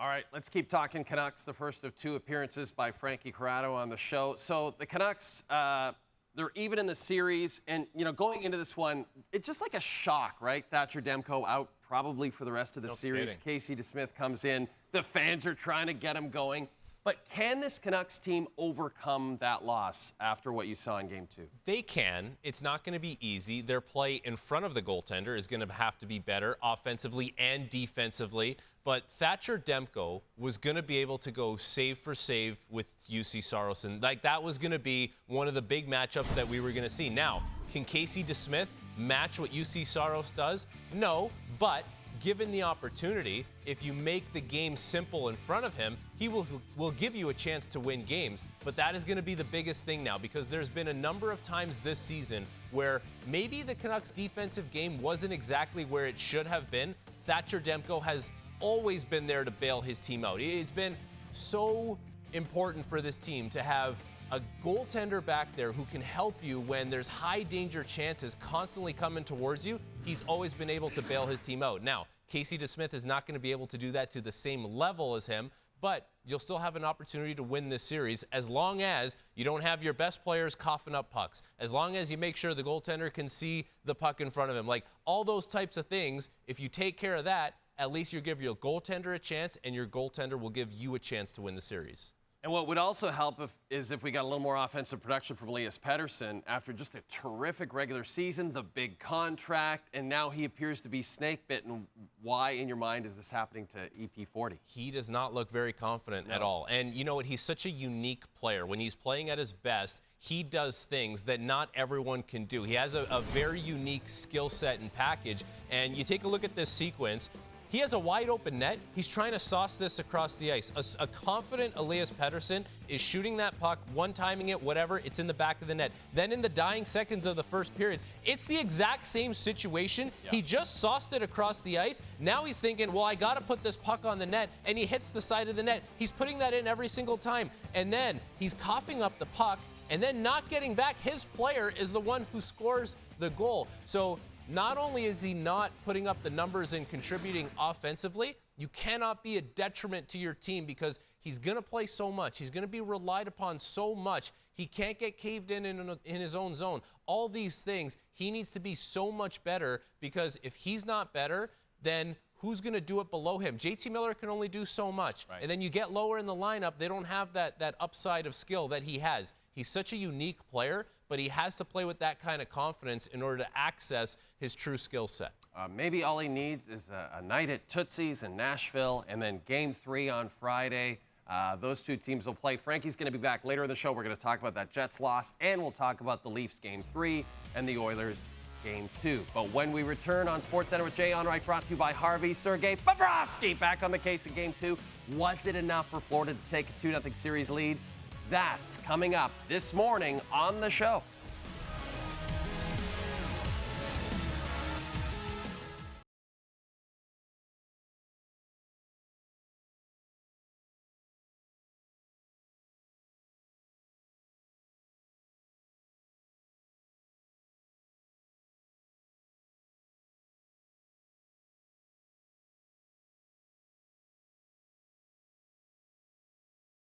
All right, let's keep talking Canucks. The first of two appearances by Frankie Corrado on the show. So the Canucks, they're even in the series. And, going into this one, it's just like a shock, right? Thatcher Demko out probably for the rest of the series. Kidding. Casey DeSmith comes in. The fans are trying to get him going. But can this Canucks team overcome that loss after what you saw in Game 2? They can. It's not going to be easy. Their play in front of the goaltender is going to have to be better offensively and defensively. But Thatcher Demko was going to be able to go save for save with UC Saros. Like, that was going to be one of the big matchups that we were going to see. Now, can Casey DeSmith match what UC Saros does? No, but given the opportunity, if you make the game simple in front of him, he will give you a chance to win games. But that is going to be the biggest thing now, because there's been a number of times this season where maybe the Canucks defensive game wasn't exactly where it should have been. Thatcher Demko has always been there to bail his team out. It's been so important for this team to have a goaltender back there who can help you when there's high danger chances constantly coming towards you. He's always been able to bail his team out. Now, Casey DeSmith is not going to be able to do that to the same level as him, but you'll still have an opportunity to win this series as long as you don't have your best players coughing up pucks, as long as you make sure the goaltender can see the puck in front of him. Like, all those types of things, if you take care of that, at least you give your goaltender a chance, and your goaltender will give you a chance to win the series. And what would also help is if we got a little more offensive production from Elias Pettersson after just a terrific regular season, the big contract, and now he appears to be snake-bitten. Why, in your mind, is this happening to EP40? He does not look very confident at all. And you know what? He's such a unique player. When he's playing at his best, he does things that not everyone can do. He has a very unique skill set and package. And you take a look at this sequence. He has a wide open net. He's trying to sauce this across the ice. A confident Elias Pettersson is shooting that puck, one-timing it, whatever. It's in the back of the net. Then in the dying seconds of the first period, it's the exact same situation. Yeah. He just sauced it across the ice. Now he's thinking, well, I got to put this puck on the net, and he hits the side of the net. He's putting that in every single time. And then he's coughing up the puck and then not getting back. His player is the one who scores the goal. So not only is he not putting up the numbers and contributing offensively, you cannot be a detriment to your team because he's going to play so much. He's going to be relied upon so much. He can't get caved in his own zone. All these things, he needs to be so much better, because if he's not better, then who's going to do it below him? JT Miller can only do so much. Right. And then you get lower in the lineup, they don't have that upside of skill that he has. He's such a unique player, but he has to play with that kind of confidence in order to access his true skill set. Maybe all he needs is a night at Tootsie's in Nashville, and then Game 3 on Friday. Those two teams will play. Frankie's going to be back later in the show. We're going to talk about that Jets loss, and we'll talk about the Leafs Game 3 and the Oilers Game 2. But when we return on SportsCenter with Jay Onrait, brought to you by Harvey, Sergei Bobrovsky, back on the case in Game 2. Was it enough for Florida to take a 2-0 series lead? That's coming up this morning on the show.